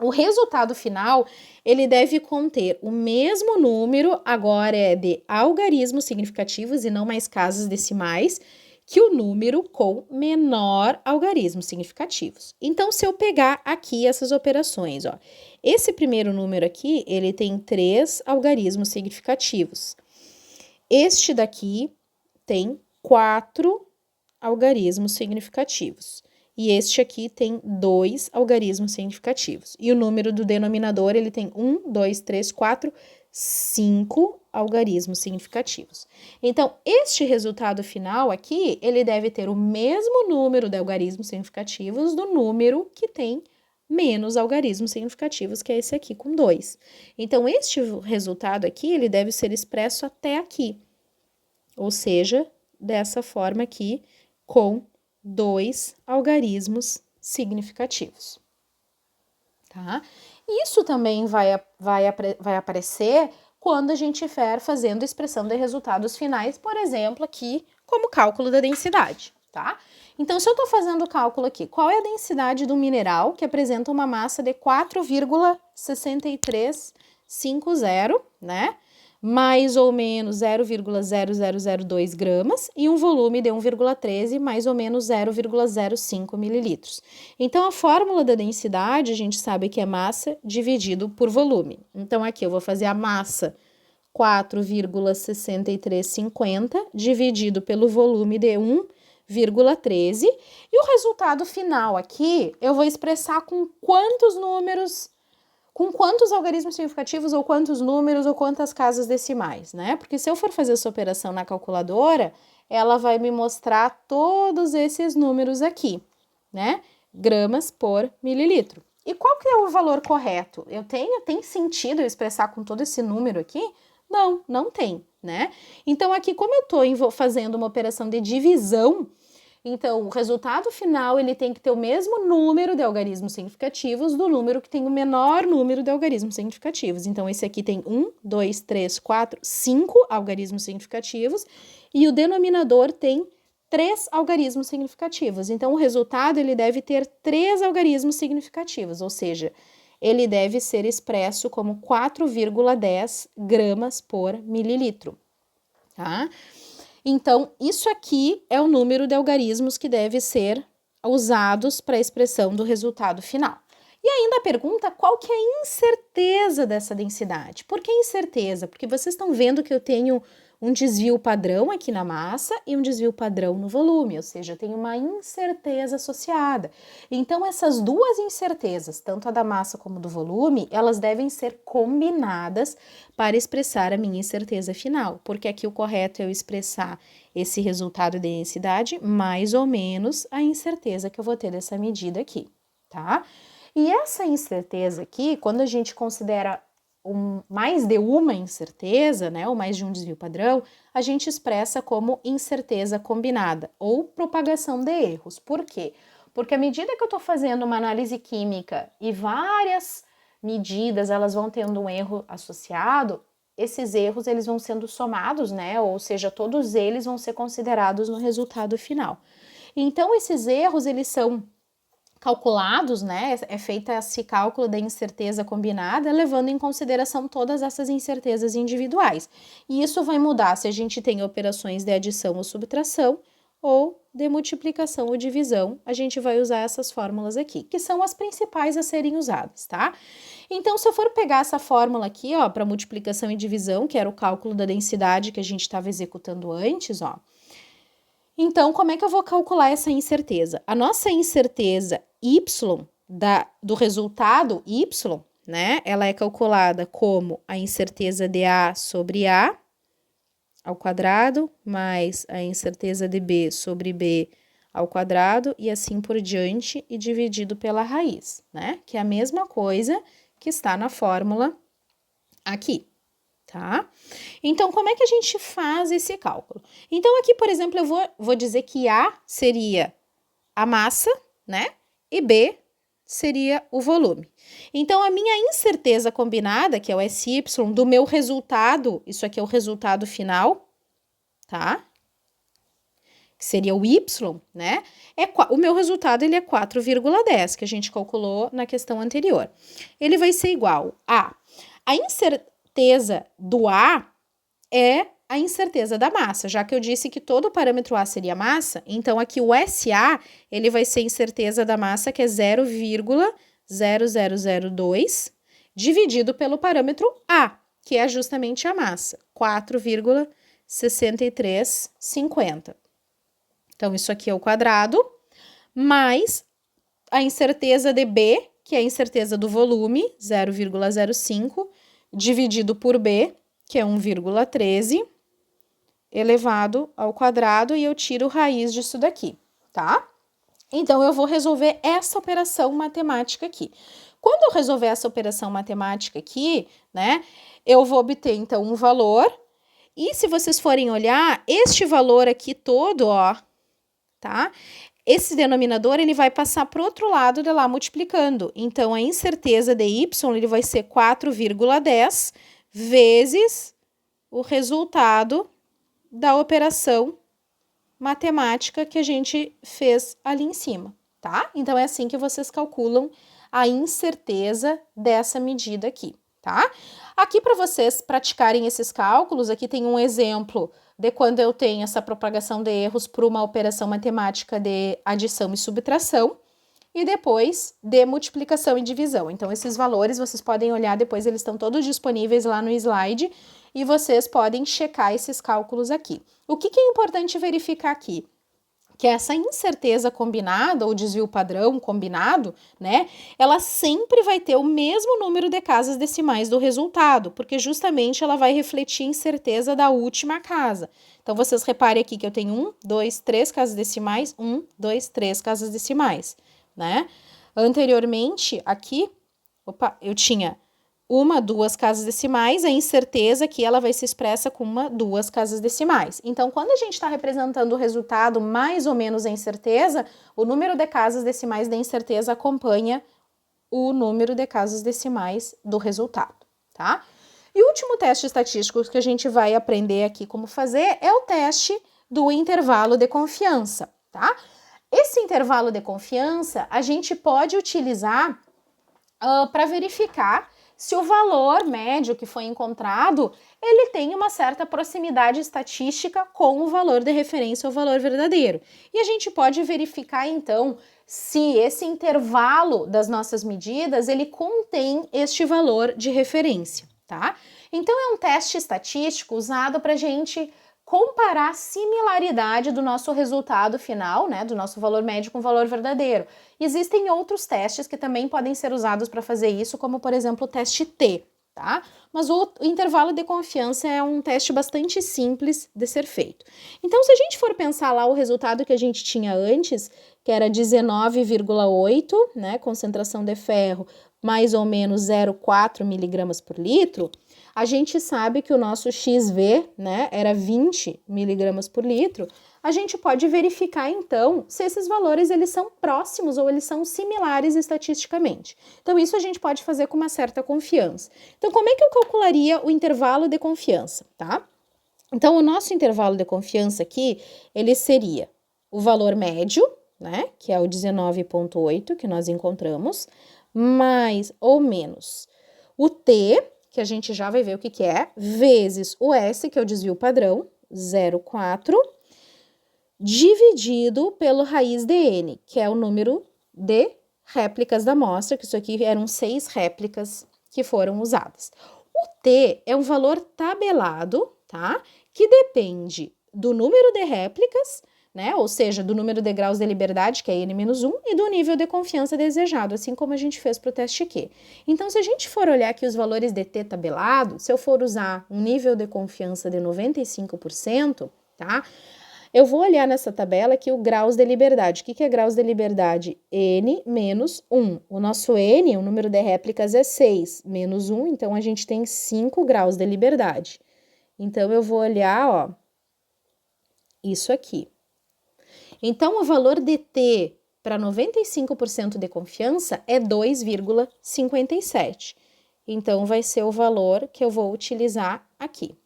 O resultado final, ele deve conter o mesmo número, agora é de algarismos significativos e não mais casas decimais, que o número com menor algarismos significativos. Então, se eu pegar aqui essas operações, ó, esse primeiro número aqui, ele tem 3 algarismos significativos. Este daqui tem 4 algarismos significativos. E este aqui tem 2 algarismos significativos. E o número do denominador, ele tem 1, 2, 3, 4, 5 algarismos significativos. Então, este resultado final aqui, ele deve ter o mesmo número de algarismos significativos do número que tem menos algarismos significativos, que é esse aqui com 2. Então, este resultado aqui, ele deve ser expresso até aqui. Ou seja, dessa forma aqui, com 2 algarismos significativos, tá? Isso também vai aparecer quando a gente estiver fazendo expressão de resultados finais, por exemplo, aqui como cálculo da densidade, tá? Então, se eu estou fazendo o cálculo aqui, qual é a densidade do mineral que apresenta uma massa de 4,6350, né? Mais ou menos 0,0002 gramas e um volume de 1,13, mais ou menos 0,05 mililitros. Então, a fórmula da densidade, a gente sabe que é massa dividido por volume. Então, aqui eu vou fazer a massa 4,6350 dividido pelo volume de 1,13 e o resultado final aqui eu vou expressar com quantos números, com quantos algarismos significativos ou quantos números ou quantas casas decimais, né? Porque se eu for fazer essa operação na calculadora, ela vai me mostrar todos esses números aqui, né? Gramas por mililitro. E qual que é o valor correto? Tem sentido eu expressar com todo esse número aqui? Não, não tem, né? Então, aqui, como eu estou fazendo uma operação de divisão, então, o resultado final, ele tem que ter o mesmo número de algarismos significativos do número que tem o menor número de algarismos significativos. Então, esse aqui tem 1, 2, 3, 4, 5 algarismos significativos e o denominador tem 3 algarismos significativos. Então, o resultado, ele deve ter 3 algarismos significativos, ou seja, ele deve ser expresso como 4,10 gramas por mililitro, tá? Então, isso aqui é o número de algarismos que deve ser usados para a expressão do resultado final. E ainda a pergunta, qual que é a incerteza dessa densidade? Por que incerteza? Porque vocês estão vendo que eu tenho um desvio padrão aqui na massa e um desvio padrão no volume, ou seja, tem uma incerteza associada. Então, essas duas incertezas, tanto a da massa como do volume, elas devem ser combinadas para expressar a minha incerteza final, porque aqui o correto é eu expressar esse resultado de densidade mais ou menos a incerteza que eu vou ter dessa medida aqui, tá? E essa incerteza aqui, quando a gente considera mais de uma incerteza, né, ou mais de um desvio padrão, a gente expressa como incerteza combinada ou propagação de erros. Por quê? Porque à medida que eu estou fazendo uma análise química e várias medidas elas vão tendo um erro associado, esses erros eles vão sendo somados, né, ou seja, todos eles vão ser considerados no resultado final. Então, esses erros eles são calculados, né? É feita esse cálculo da incerteza combinada, levando em consideração todas essas incertezas individuais. E isso vai mudar se a gente tem operações de adição ou subtração ou de multiplicação ou divisão. A gente vai usar essas fórmulas aqui, que são as principais a serem usadas, tá? Então, se eu for pegar essa fórmula aqui, ó, para multiplicação e divisão, que era o cálculo da densidade que a gente estava executando antes, ó. Então, como é que eu vou calcular essa incerteza? A nossa incerteza y do resultado y, né? Ela é calculada como a incerteza de A sobre A ao quadrado, mais a incerteza de B sobre B ao quadrado, e assim por diante, e dividido pela raiz, né? Que é a mesma coisa que está na fórmula aqui, tá? Então, como é que a gente faz esse cálculo? Então, aqui, por exemplo, eu vou dizer que A seria a massa, né? E B seria o volume. Então, a minha incerteza combinada, que é o SY, do meu resultado, isso aqui é o resultado final, tá? Que seria o Y, né? O meu resultado, ele é 4,10, que a gente calculou na questão anterior. Ele vai ser igual a incerteza do A é a incerteza da massa, já que eu disse que todo o parâmetro A seria massa, então aqui o SA, ele vai ser incerteza da massa, que é 0,0002, dividido pelo parâmetro A, que é justamente a massa, 4,6350. Então, isso aqui é o quadrado, mais a incerteza de B, que é a incerteza do volume, 0,05, dividido por B, que é 1,13, elevado ao quadrado, e eu tiro raiz disso daqui, tá? Então, eu vou resolver essa operação matemática aqui. Quando eu resolver essa operação matemática aqui, né, eu vou obter, então, um valor, e se vocês forem olhar, este valor aqui todo, ó, tá? Esse denominador, ele vai passar para o outro lado de lá multiplicando. Então, a incerteza de y, ele vai ser 4,10 vezes o resultado da operação matemática que a gente fez ali em cima, tá? Então, é assim que vocês calculam a incerteza dessa medida aqui, tá? Aqui, para vocês praticarem esses cálculos, aqui tem um exemplo de quando eu tenho essa propagação de erros por uma operação matemática de adição e subtração, e depois de multiplicação e divisão. Então, esses valores vocês podem olhar depois, eles estão todos disponíveis lá no slide, e vocês podem checar esses cálculos aqui. O que é importante verificar aqui? Que essa incerteza combinada, ou desvio padrão combinado, né, ela sempre vai ter o mesmo número de casas decimais do resultado, porque justamente ela vai refletir a incerteza da última casa. Então, vocês reparem aqui que eu tenho 1, 2, 3 casas decimais, 1, 2, 3 casas decimais, né? Anteriormente, aqui, eu tinha 1, 2 casas decimais, a incerteza que ela vai ser expressa com 1, 2 casas decimais. Então, quando a gente está representando o resultado mais ou menos a incerteza, o número de casas decimais da incerteza acompanha o número de casas decimais do resultado, tá? E o último teste estatístico que a gente vai aprender aqui como fazer é o teste do intervalo de confiança, tá? Esse intervalo de confiança a gente pode utilizar para verificar se o valor médio que foi encontrado, ele tem uma certa proximidade estatística com o valor de referência ou valor verdadeiro. E a gente pode verificar, então, se esse intervalo das nossas medidas, ele contém este valor de referência, tá? Então, é um teste estatístico usado para a gente comparar a similaridade do nosso resultado final, né, do nosso valor médio com o valor verdadeiro. Existem outros testes que também podem ser usados para fazer isso, como, por exemplo, o teste T, tá? Mas o intervalo de confiança é um teste bastante simples de ser feito. Então, se a gente for pensar lá o resultado que a gente tinha antes, que era 19,8, né, concentração de ferro, mais ou menos 0,4 miligramas por litro, a gente sabe que o nosso XV, né, era 20 miligramas por litro. A gente pode verificar, então, se esses valores eles são próximos ou eles são similares estatisticamente. Então, isso a gente pode fazer com uma certa confiança. Então, como é que eu calcularia o intervalo de confiança, tá? Então, o nosso intervalo de confiança aqui, ele seria o valor médio, né, que é o 19,8 que nós encontramos, mais ou menos o T, que a gente já vai ver o que é, vezes o S, que é o desvio padrão, 0,4, dividido pelo raiz de N, que é o número de réplicas da amostra, que isso aqui eram 6 réplicas que foram usadas. O T é um valor tabelado, tá? Que depende do número de réplicas, né? Ou seja, do número de graus de liberdade, que é N-1, e do nível de confiança desejado, assim como a gente fez para o teste Q. Então, se a gente for olhar aqui os valores de T tabelado, se eu for usar um nível de confiança de 95%, tá? Eu vou olhar nessa tabela aqui o graus de liberdade. O que é graus de liberdade? N menos 1. O nosso N, o número de réplicas é 6, menos 1, então a gente tem 5 graus de liberdade. Então, eu vou olhar, ó, isso aqui. Então, o valor de T para 95% de confiança é 2,57. Então, vai ser o valor que eu vou utilizar aqui.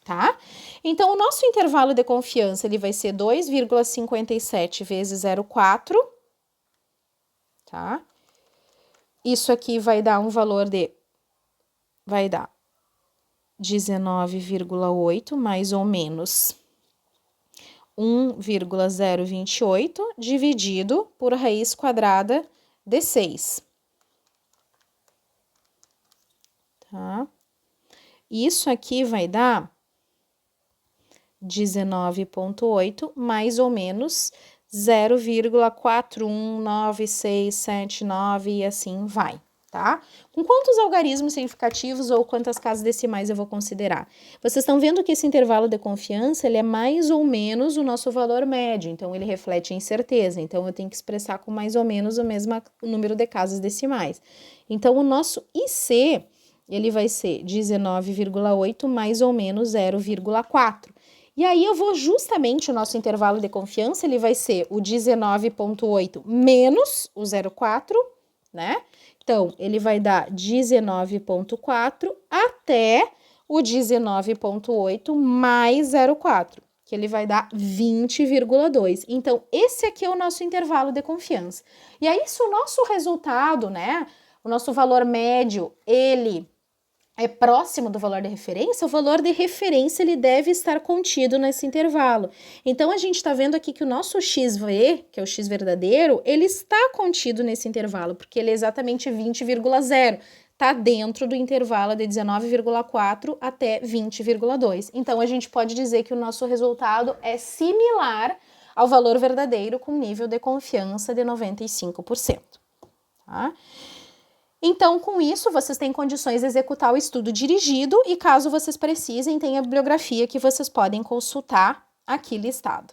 Tá? Então, o nosso intervalo de confiança, ele vai ser 2,57 vezes 0,4, tá? Isso aqui vai dar um valor de, vai dar 19,8, mais ou menos 1,028, dividido por raiz quadrada de 6. Tá? Isso aqui vai dar 19,8 mais ou menos 0,419679 e assim vai, tá? Com quantos algarismos significativos ou quantas casas decimais eu vou considerar? Vocês estão vendo que esse intervalo de confiança, ele é mais ou menos o nosso valor médio, então ele reflete a incerteza, então eu tenho que expressar com mais ou menos o mesmo número de casas decimais. Então, o nosso IC, ele vai ser 19,8 mais ou menos 0,4. E aí eu vou justamente, o nosso intervalo de confiança, ele vai ser o 19,8 menos o 0,4, né? Então, ele vai dar 19,4 até o 19,8 mais 0,4, que ele vai dar 20,2. Então, esse aqui é o nosso intervalo de confiança. E aí, se o nosso resultado, né, o nosso valor médio, ele é próximo do valor de referência, o valor de referência ele deve estar contido nesse intervalo. Então, a gente está vendo aqui que o nosso XV, que é o X verdadeiro, ele está contido nesse intervalo, porque ele é exatamente 20,0. Está dentro do intervalo de 19,4 até 20,2. Então, a gente pode dizer que o nosso resultado é similar ao valor verdadeiro com nível de confiança de 95%. Tá? Então, com isso, vocês têm condições de executar o estudo dirigido e, caso vocês precisem, tem a bibliografia que vocês podem consultar aqui listado.